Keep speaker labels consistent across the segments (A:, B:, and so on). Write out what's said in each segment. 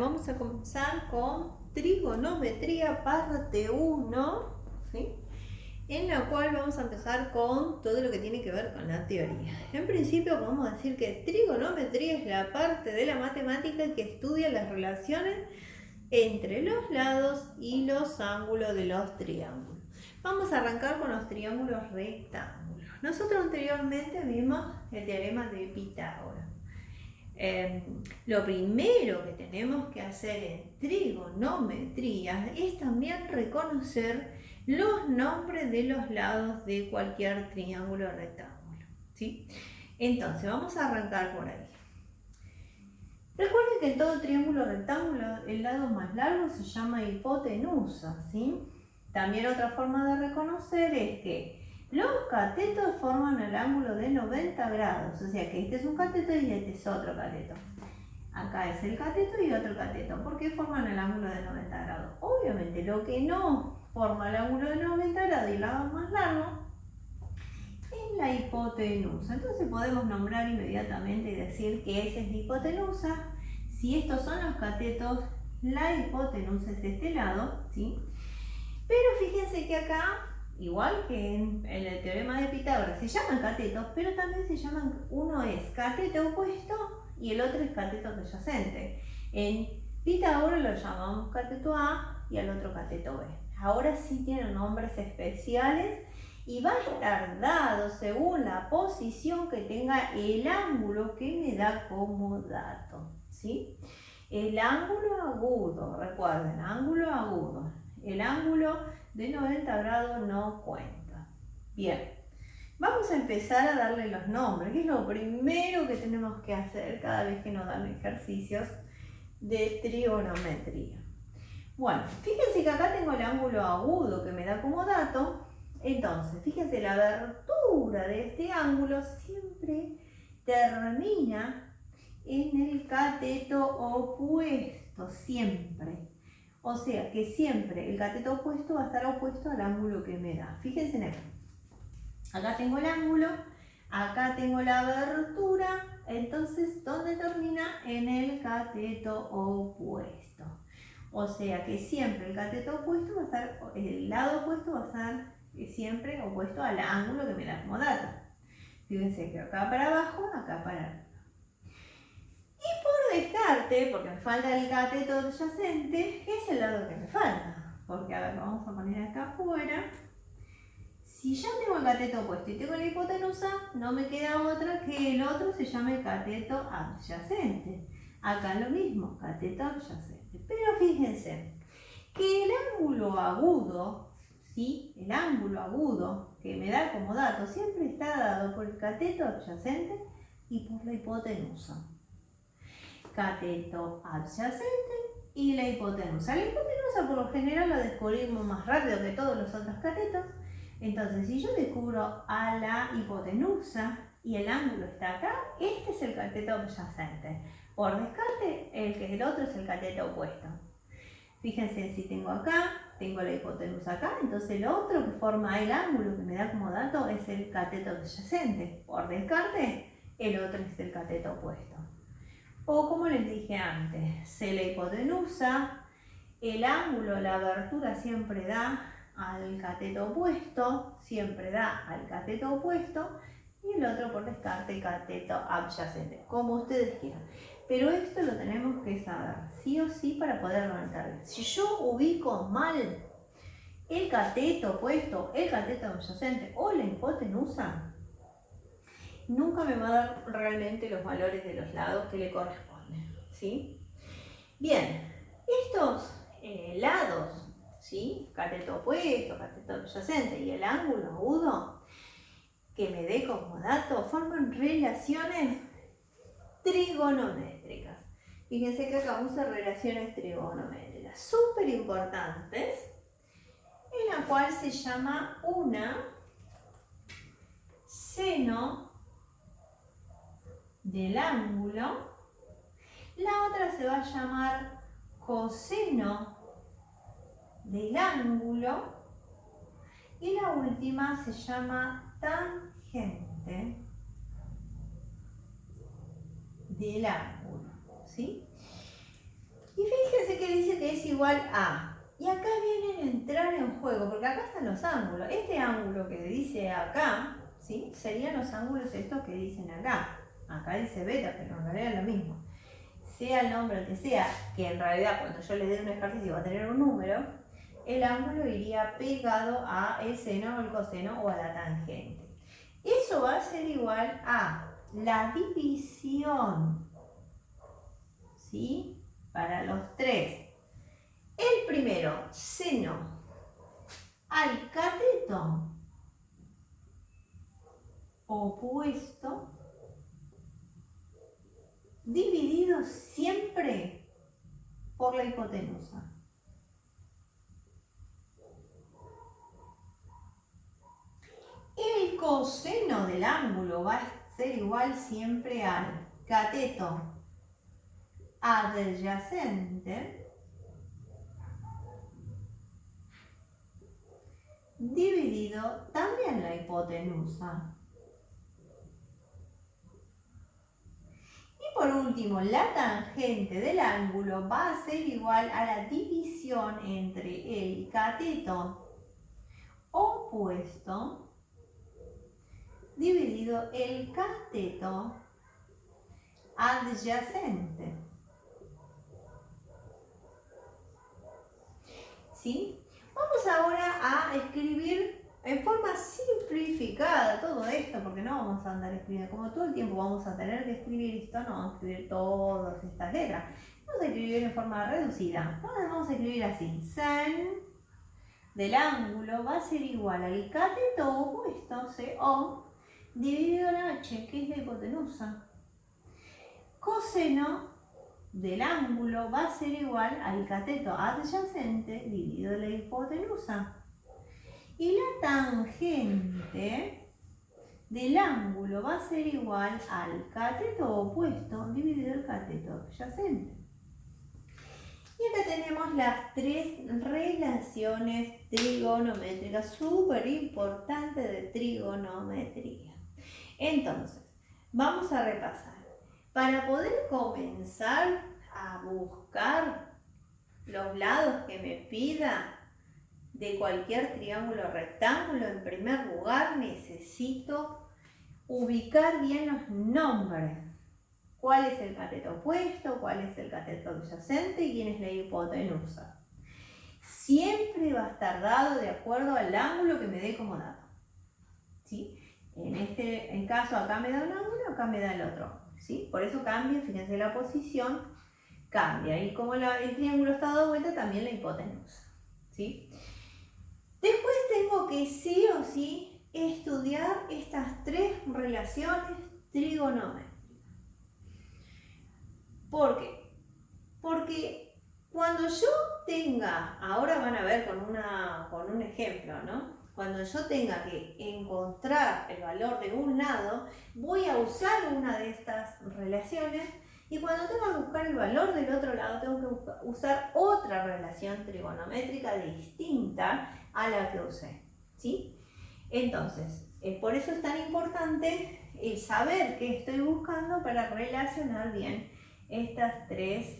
A: vamos a comenzar con trigonometría parte 1, ¿sí? En la cual vamos a empezar con todo lo que tiene que ver con la teoría. En principio podemos decir que trigonometría es la parte de la matemática que estudia las relaciones entre los lados y los ángulos de los triángulos. Vamos a arrancar con los triángulos rectángulos. Nosotros anteriormente vimos el teorema de Pitágoras. Lo primero que tenemos que hacer en trigonometría es también reconocer los nombres de los lados de cualquier triángulo rectángulo, ¿sí? Entonces vamos a arrancar por ahí. Recuerden que en todo triángulo rectángulo el lado más largo se llama hipotenusa, ¿sí? También otra forma de reconocer es que los catetos forman el ángulo de 90 grados, o sea que este es un cateto y este es otro cateto. Acá es el cateto y otro cateto. ¿Por qué forman el ángulo de 90 grados? Obviamente lo que no forma el ángulo de 90 grados y el lado más largo es la hipotenusa. Entonces podemos nombrar inmediatamente y decir que esa es la hipotenusa. Si estos son los catetos, la hipotenusa es de este lado, ¿sí? Pero fíjense que acá, igual que en el teorema de Pitágoras, se llaman catetos, pero también se llaman, uno es cateto opuesto y el otro es cateto adyacente. En Pitágoras lo llamamos cateto A y al otro cateto B. Ahora sí tienen nombres especiales y va a estar dado según la posición que tenga el ángulo que me da como dato, ¿sí? El ángulo agudo, recuerden, ángulo agudo. El ángulo de 90 grados no cuenta. Bien, vamos a empezar a darle los nombres, que es lo primero que tenemos que hacer cada vez que nos dan ejercicios de trigonometría. Bueno, fíjense que acá tengo el ángulo agudo que me da como dato. Entonces, fíjense, la abertura de este ángulo siempre termina en el cateto opuesto, siempre. O sea que siempre el cateto opuesto va a estar opuesto al ángulo que me da. Fíjense en acá. Acá tengo el ángulo, acá tengo la abertura, entonces, ¿dónde termina? En el cateto opuesto. O sea que siempre el cateto opuesto va a estar, el lado opuesto va a estar siempre opuesto al ángulo que me da como dato. Fíjense que acá para abajo, acá para arriba. Y por descarte, porque me falta el cateto adyacente, es el lado que me falta. Porque, a ver, vamos a poner acá afuera. Si ya tengo el cateto opuesto y tengo la hipotenusa, no me queda otra que el otro se llame cateto adyacente. Acá lo mismo, cateto adyacente. Pero fíjense que el ángulo agudo, ¿sí? El ángulo agudo que me da como dato siempre está dado por el cateto adyacente y por la hipotenusa. Cateto adyacente y la hipotenusa. La hipotenusa por lo general la descubrimos más rápido que todos los otros catetos. Entonces, si yo descubro a la hipotenusa y el ángulo está acá, este es el cateto adyacente. Por descarte, el otro es el cateto opuesto. Fíjense, si tengo acá, tengo la hipotenusa acá, entonces el otro que forma el ángulo que me da como dato es el cateto adyacente. Por descarte, el otro es el cateto opuesto. O como les dije antes, se la hipotenusa, el ángulo, la abertura siempre da al cateto opuesto, siempre da al cateto opuesto, y el otro por descarte cateto adyacente, como ustedes quieran. Pero esto lo tenemos que saber, sí o sí, para poderlo anotar. Si yo ubico mal el cateto opuesto, el cateto adyacente o la hipotenusa, nunca me va a dar realmente los valores de los lados que le corresponden, ¿sí? Bien, estos lados, ¿sí? Cateto opuesto, cateto adyacente y el ángulo agudo que me dé como dato forman relaciones trigonométricas. Fíjense que acá uso relaciones trigonométricas súper importantes, en la cual se llama una seno del ángulo, la otra se va a llamar coseno del ángulo y la última se llama tangente del ángulo, ¿sí? Y igual a. Y acá vienen a entrar en juego, porque acá están los ángulos. Este ángulo que dice acá, ¿sí? Serían los ángulos estos que dicen acá. Acá dice beta, pero en realidad es lo mismo. Sea el nombre que sea, que en realidad cuando yo le dé un ejercicio va a tener un número, el ángulo iría pegado a el seno o el coseno o a la tangente. Eso va a ser igual a la división, ¿sí? Para los tres. El primero, seno al cateto opuesto, dividido siempre por la hipotenusa. El coseno del ángulo va a ser igual siempre al cateto adyacente dividido también la hipotenusa. Y por último, la tangente del ángulo va a ser igual a la división entre el cateto opuesto dividido el cateto adyacente. ¿Sí? Vamos ahora a escribir en forma simplificada todo esto, porque no vamos a andar escribiendo, como todo el tiempo vamos a tener que escribir esto, no vamos a escribir todas estas letras. Vamos a escribir en forma reducida. Vamos a escribir así: sen del ángulo va a ser igual al cateto opuesto, CO, dividido en H, que es la hipotenusa. Coseno del ángulo va a ser igual al cateto adyacente dividido la hipotenusa. Y la tangente del ángulo va a ser igual al cateto opuesto dividido el cateto adyacente. Y acá tenemos las tres relaciones trigonométricas, súper importantes de trigonometría. Entonces, vamos a repasar. Para poder comenzar a buscar los lados que me pida de cualquier triángulo rectángulo, en primer lugar necesito ubicar bien los nombres. ¿Cuál es el cateto opuesto? ¿Cuál es el cateto adyacente? ¿Y quién es la hipotenusa? Siempre va a estar dado de acuerdo al ángulo que me dé como dato. ¿Sí? En caso acá me da un ángulo, acá me da el otro. ¿Sí? Por eso cambia, fíjense la posición, cambia. Y como el triángulo está dado vuelta, también la hipotenusa. ¿Sí? Después tengo que sí o sí estudiar estas tres relaciones trigonométricas. ¿Por qué? Porque cuando yo tenga, ahora van a ver con un ejemplo, ¿no? Cuando yo tenga que encontrar el valor de un lado, voy a usar una de estas relaciones, y cuando tenga que buscar el valor del otro lado, tengo que usar otra relación trigonométrica distinta a la que usé, ¿sí? Entonces, por eso es tan importante el saber qué estoy buscando para relacionar bien estas tres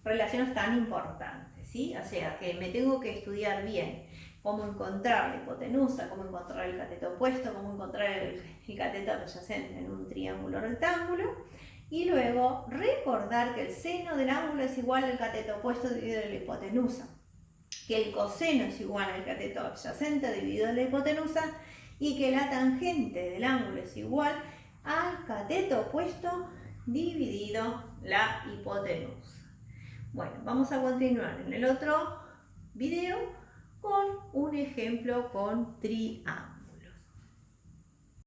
A: relaciones tan importantes, ¿sí? O sea, que me tengo que estudiar bien cómo encontrar la hipotenusa, cómo encontrar el cateto opuesto, cómo encontrar el cateto adyacente en un triángulo rectángulo, y luego recordar que el seno del ángulo es igual al cateto opuesto dividido la hipotenusa, que el coseno es igual al cateto adyacente dividido la hipotenusa, y que la tangente del ángulo es igual al cateto opuesto dividido la hipotenusa. Bueno, vamos a continuar en el otro video con un ejemplo con triángulo.